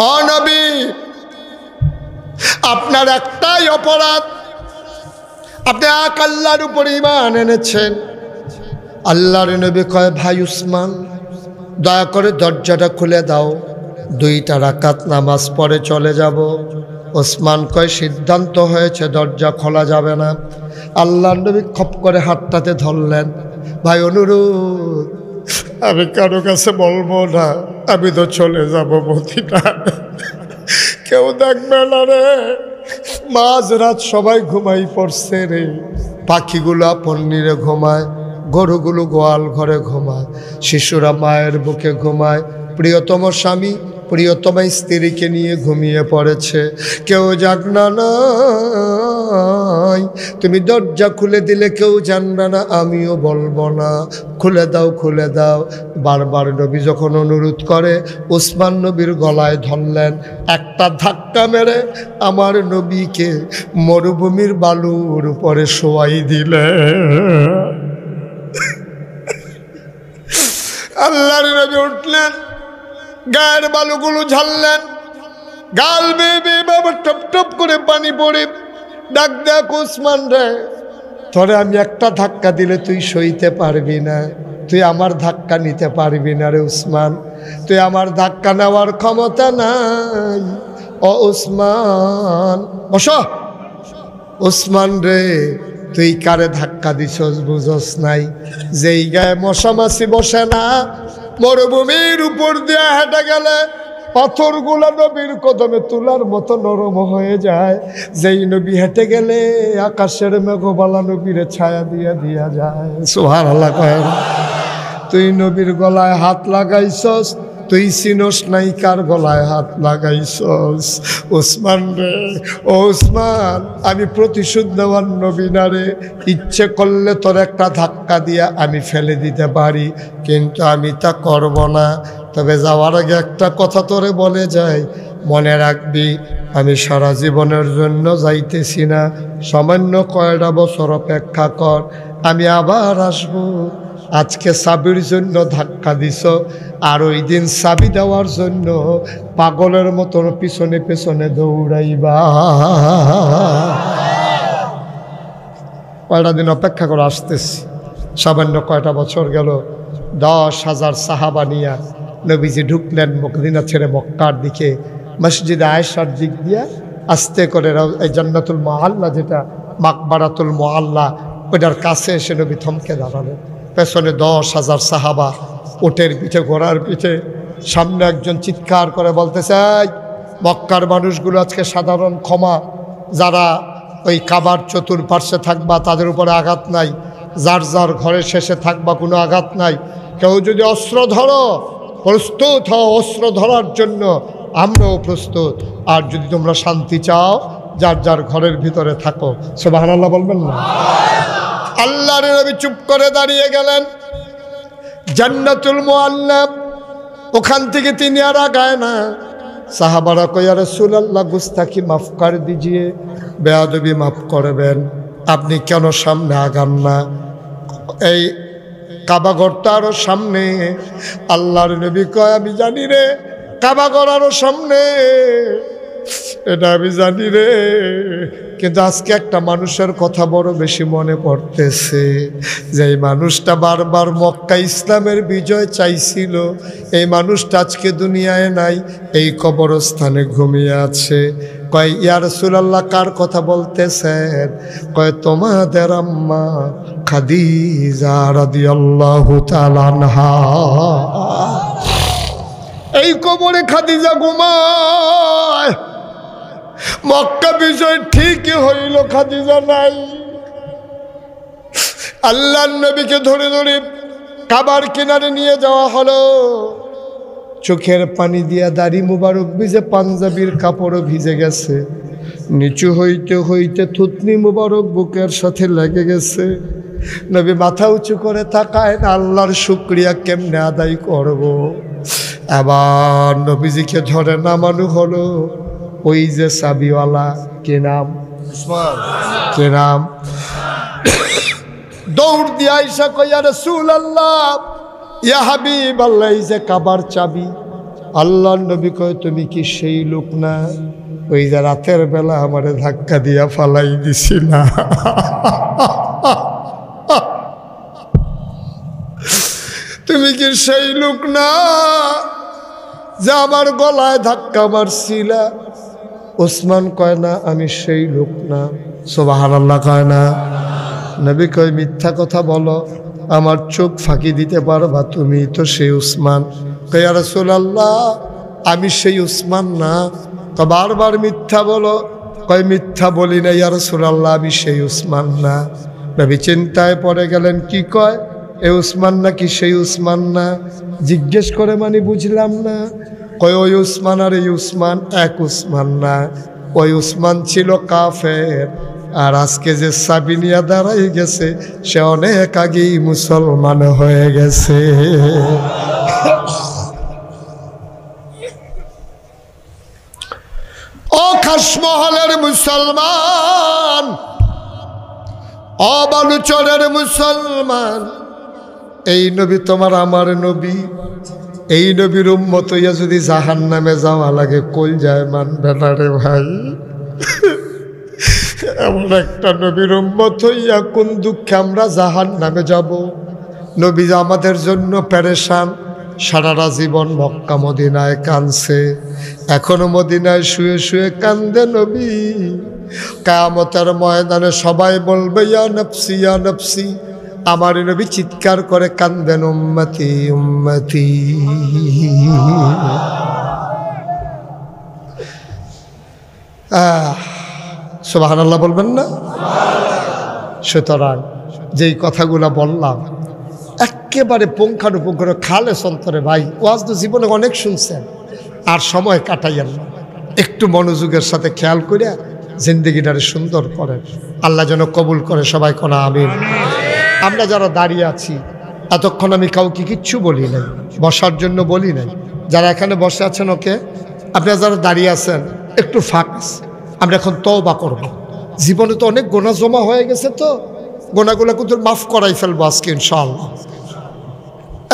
ও নবী, আপনার একটাই অপরাধ, আপনি এক আল্লাহর উপরে ঈমান এনেছেন। আল্লাহর নবী কয় ভাই উসমান, দয়া করে দরজাটা খুলে দাও, 2 রাকাত নামাজ পড়ে চলে যাব। ওসমান কয় সিদ্ধান্ত হয়েছে, দরজা খোলা যাবে না। আল্লাহর নবী খপ করে হাতটাতে ধরলেন, ভাই অনুরোধ, আমি কারো কাছে বলবো না, আমি তো চলে যাব মদিনা, কেউ দেখবে না রে। মাঝরাত সবাই ঘুমাই পড়ছে রে, পাখিগুলো আপন নিরে ঘুমায়, গরুগুলো গোয়াল ঘরে ঘুমায়, শিশুরা মায়ের বুকে ঘুমায়, প্রিয়তম স্বামী প্রিয়তমা স্ত্রীকে নিয়ে ঘুমিয়ে পড়েছে, কেউ জাগনা নাই। তুমি দরজা খুলে দিলে কেউ জানবে না, আমিও বলবো না, খুলে দাও খুলে দাও। বারবার নবী যখন অনুরোধ করে, ওসমান নবীর গলায় ধরলেন, একটা ধাক্কা মেরে আমার নবীকে মরুভূমির বালুর উপরে শোয়াই দিলে। আল্লাহর নবী উঠলেন, গায়ের বালুগুলো ঝাড়লেন, গাল বেয়ে বেয়ে বাবা টপ টপ করে পানি পড়ে। ডাক দেখ ওসমান রে, তোরে আমি একটা ধাক্কা দিলে তুই সইতে পারবি না, তুই আমার ধাক্কা নিতে পারবি না রে ওসমান, তুই আমার ধাক্কা নেওয়ার ক্ষমতা নাই। ও ওসমান, বস। ওসমান রে, তুই কারে ধাক্কা দিছস বুঝস নাই? যেই গায়ে মশা মাছি বসে না, মরুভূমির উপর দিয়ে হেঁটে গেলে পাথরগুলা নবীর কদমে তুলার মতো নরম হয়ে যায়। যেই নবী হেঁটে গেলে আকাশের মেঘবালা নবীরে ছায়া দিয়া দিয়া যায়। সুবহানাল্লাহ কয়। তুই নবীর গলায় হাত লাগাইছস, তুই চিনস নাই কার গলায় হাত লাগাইছস। ওসমান রে, ও ওসমান, আমি প্রতিশোধ নেওয়ার নবী না রে। ইচ্ছে করলে তোর একটা ধাক্কা দিয়া আমি ফেলে দিতে পারি, কিন্তু আমি তা করব না। তবে যাওয়ার আগে একটা কথা তোরে বলে যাই, মনে রাখবি আমি সারা জীবনের জন্য যাইতেছি না, সামান্য কয়টা বছর অপেক্ষা কর, আমি আবার আসবো। আজকে চাবির জন্য ধাক্কা দিছ, আর ওই দিন চাবি দেওয়ার জন্য পাগলের মতো পিছনে পেছনে দৌড়াইবা। কয়টা দিন অপেক্ষা করে আসতেছি, সামান্য কয়টা বছর গেল। 10,000 সাহাবা নিয়া নবীজি ঢুকলেন মদিনা ছেড়ে মক্কার দিকে, মসজিদে আয়েশার দিক দিয়া আস্তে করে এই জান্নাতুল মুআল্লা, যেটা মাকবারাতুল মুআল্লা, ওটার কাছে এসে নবী থমকে দাঁড়ালেন। পেছনে 10,000 সাহাবা, ওটের পিঠে ঘোড়ার পিঠে। সামনে একজন চিৎকার করে বলতেছে, মক্কার মানুষগুলো আজকে সাধারণ ক্ষমা, যারা ওই কাবার চতুর্পার্শ্বে থাকবা তাদের উপরে আঘাত নাই, যার যার ঘরের শেষে থাকবা কোনো আঘাত নাই। কেউ যদি অস্ত্র ধরো প্রস্তুত হও, অস্ত্র ধরার জন্য আমরাও প্রস্তুত। আর যদি তোমরা শান্তি চাও, যার যার ঘরের ভিতরে থাকো। সুবহানাল্লাহ বলবেন না? আল্লাহর নবী চুপ করে দাঁড়িয়ে গেলেন। জান্নাতুল মুআল্লা, ওখান থেকে তিনি আর আগায় না। সাহাবারা কয়, ইয়া রাসূলুল্লাহ, গুস্তাখি মাফ করে দিজিয়ে, বেয়াদবি মাফ করবেন, আপনি কেন সামনে আগান না? এই কাবাঘর তো আরো সামনে। আল্লাহর নবী কয়, আমি জানি রে, কাবাঘর আরো সামনে, এটা আমি জানি রে, কিন্তু আজকে একটা মানুষের কথা বড় বেশি মনে পড়তেছে, যে এই মানুষটা বারবার মক্কা ইসলামের বিজয় চাইছিল, এই মানুষটা আজকে দুনিয়ায় নাই, এই কবরস্থানে ঘুমিয়ে আছে। কয়, ইয়া রাসূলুল্লাহ, কার কথা বলতেছেন? কয়, তোমাদের আম্মা খাদিজা রাদিয়াল্লাহু তাআলা আনহা। এই কবরে খাদিজা ঘুমায়। মক্কা বিজয় ঠিকই হইল, খাদিজা নাই। আল্লাহর নবীকে ধরে ধরে কাবার কিনারে নিয়ে যাওয়া হলো। চোখের পানি দিয়া দাড়ি মুবারক ভিজে, পাঞ্জাবির কাপড়ও ভিজে গেছে। নিচু হইতে হইতে থুতনি মুবারক বুকের সাথে লেগে গেছে। নবী মাথা উঁচু করে তাকায় না, আল্লাহর শুকরিয়া কেমনে আদায় করব। আবার নবীজিকে ধরে নামানো হলো। ওই যে চাবিওয়ালা, কে নাম? কে নাম? দৌড় দিয়ে আইসা কয়, ইয়া রাসূলুল্লাহ, ইয়া হাবিবাল্লাহ, এই যে কাবার চাবি। আল্লাহর নবী কয়, তুমি কি সেই লোক না, ওই যে রাতের বেলা আমারে ধাক্কা দিয়া ফালাই দিছি না? তুমি কি সেই লোক না যে আমার গলায় ধাক্কা মারছিলা? ওসমান কয়, না, আমি সেই লোক না। সুবহানাল্লাহ কয় না? নবী কয়, মিথ্যা কথা বলো, আমার চোখ ফাঁকি দিতে পারবা? তুমি তো সেই উসমান। কয়, ইয়া রাসূলুল্লাহ, আমি সেই উসমান না। তো বারবার মিথ্যা বলো। কয়, মিথ্যা বলি না ইয়া রাসূলুল্লাহ, আমি সেই উসমান না। নবী চিন্তায় পড়ে গেলেন, কি কয়, এ উসমান নাকি সেই উসমান না? জিজ্ঞেস করে মানে বুঝলাম না। কই ওই উসমান আর এই উসমান এক উসমান না, ওই উসমান ছিল কাফের, আর আজকে যে সাবিনিয়া দাঁড়াই গেছে সে অনেক আগেই মুসলমান হয়ে গেছে। ও খাসমহলের মুসলমান, ও বালুচরের মুসলমান, এই নবী তোমার আমার নবী, এই নবীর উম্মত হইয়া যদি জাহান্নামে যাওয়া লাগে কই যায় মানবে না রে ভাই। এমন একটা নবীর উম্মত হইয়া কোন দুঃখে আমরা জাহান্নামে যাব। নবী আমাদের জন্য পেরেশান, সারাটা জীবন মক্কা মদিনায় কাঁদছে, এখনো মদিনায় শুয়ে শুয়ে কান্দে নবী। কিয়ামতের ময়দানে সবাই বলবে ইয়া নফসি ইয়া নফসি, আমার নবী চিৎকার করে কান্দেন উম্মতি উম্মতি। সুবহানাল্লাহ বলবেন না? সুতরাং যেই কথাগুলো বললাম একেবারে পুঙ্খানুপুঙ্খ খালেস অন্তরে ভাই, ওয়াজ তো জীবনে অনেক শুনছেন, আর সময় কাটাইয়েন না, একটু মনোযোগের সাথে খেয়াল করে জিন্দেগিটারে সুন্দর করেন। আল্লাহ যেন কবুল করে, সবাই কোনা আমিন। আমরা যারা দাঁড়িয়ে আছি এতক্ষণ আমি কাউকে কিচ্ছু বলি নাই, বসার জন্য বলি নাই। যারা এখানে বসে আছেন ওকে, আপনারা যারা দাঁড়িয়ে আছেন একটু ফাঁক আছে, আমরা এখন তওবা করব। জীবনে তো অনেক গোনা জমা হয়ে গেছে, তো গোনাগুলো কিন্তু মাফ করাই ফেলবো আজকে ইনশাআল্লাহ।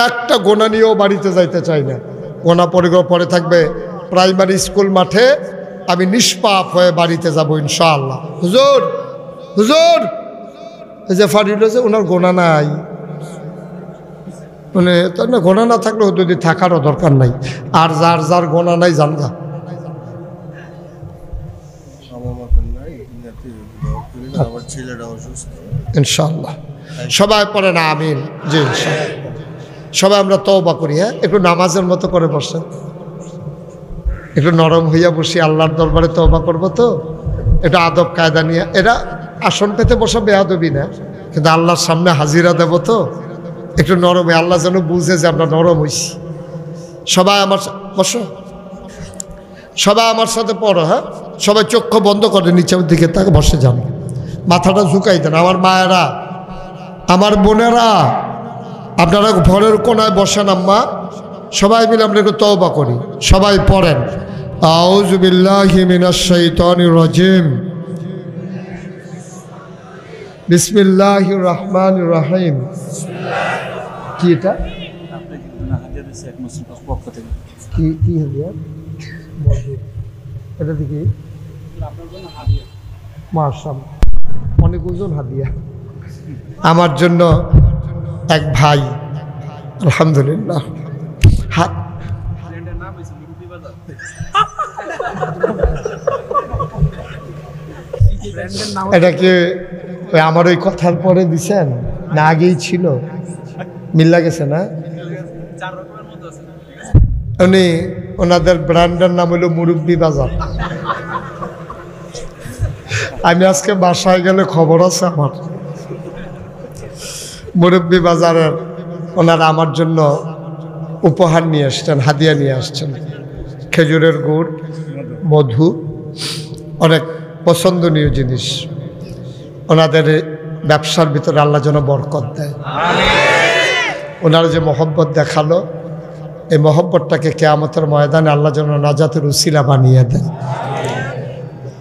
একটা গোনা নিয়েও বাড়িতে যাইতে চাই না। গোনা পরে থাকবে প্রাইমারি স্কুল মাঠে, আমি নিষ্পাপ হয়ে বাড়িতে যাব ইনশাআল্লাহ। হুজুর হুজুর এই যে ফারিল যে ওনার গোনা নাই, মানে তার না গোনা না থাকলেও যদি থাকারও দরকার নাই, আর যার যার গোনা নাই জানগা ইনশাআল্লাহ। সবাই পড়ে না আমিন। জি ইনশাআল্লাহ, সবাই আমরা তওবা করি। হ্যাঁ, একটু নামাজের মতো করে বসেন, একটু নরম হইয়া বসি, আল্লাহর দরবারে তওবা করবো তো, একটু আদব কায়দা নিয়ে। এরা আসন পেতে বসা বেয়াদবি না, কিন্তু আল্লাহর সামনে হাজিরা দেব তো, একটু নরম হয়ে, আল্লাহ যেন বুঝে যে আমরা নরম হইছি। সবাই আমার বসো, সবাই আমার সাথে পড়ো। হ্যাঁ, সবাই চক্ষু বন্ধ করে নিচের দিকে তাকে বসে যান, মাথাটা ঝুঁকাই দেন। আমার মায়েরা, আমার বোনেরা, আপনারা ঘরের কোনায় বসেন। আম্মা সবাই মিলে আমরা একটু তওবা করি। সবাই পড়েন আউযু বিল্লাহি মিনাশ শাইতানির রাজিম, বিসমিল্লাহির রহমানির রহিম। কি এটা? কি কি হাদিয়া? এটা দেখি মাশাআল্লাহ, অনেক ওজন হাদিয়া আমার জন্য এক ভাই, আলহামদুলিল্লাহ। হাত এটা কি আমার ওই কথার পরে দিছেন না আগেই ছিল? মিল্লা গেছে না? উনি ওনাদের ব্র্যান্ডের নাম হলো মুরব্বী বাজার। আমি আজকে বাসায় গেলে খবর আছে আমার, মুরব্বী বাজারের ওনারা আমার জন্য উপহার নিয়ে আসছেন, হাদিয়া নিয়ে আসছেন। খেজুরের গুড়, মধু, অনেক পছন্দনীয় জিনিস। ওনাদের ব্যবসার ভিতরে আল্লাহ যেন বরকত দেয়। ওনারা যে মহব্বত দেখালো, এই মহব্বতটাকে কিয়ামতের ময়দানে আল্লাহ যেন নাজাতের উসিলা বানিয়ে দেন।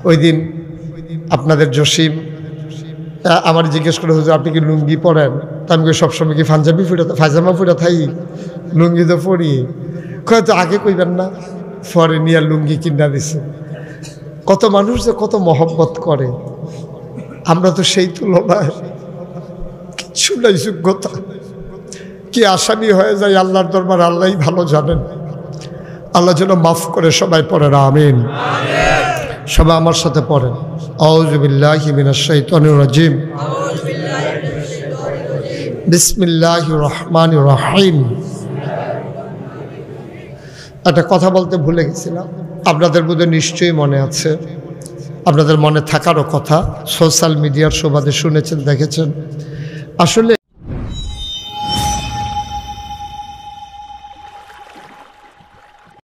ওই দিন আপনাদের জসিম আমার জিজ্ঞেস করে, হুজুর আপনি কি লুঙ্গি পরেন? তা আমি সবসময় কি পাঞ্জাবি পায়জামা ফুটা থাই, লুঙ্গি তো পরি। হয়তো আগে কইবেন না, পরে নিয়ে লুঙ্গি কিনা দিছে। কত মানুষ যে কত মহব্বত করে, আমরা তো সেই তুলনায় কিচ্ছু নাই যোগ্যতা। কি আসামি হয়ে যায় আল্লাহর দরবার আল্লাহই ভালো জানেন। আল্লাহ যেন মাফ করে। সবাই পড়েন আমিন। সবাই আমার সাথে পড়েন আউযু বিল্লাহি মিনাশ শাইতানির রাজিম, বিসমিল্লাহির রহমানির রহিম। একটা কথা বলতে ভুলে গেছিলাম, আপনাদের বোধহয় নিশ্চয়ই মনে আছে, আপনাদের মনে থাকারও কথা। সোশ্যাল মিডিয়ার সুবাদে শুনেছেন, দেখেছেন। আসলে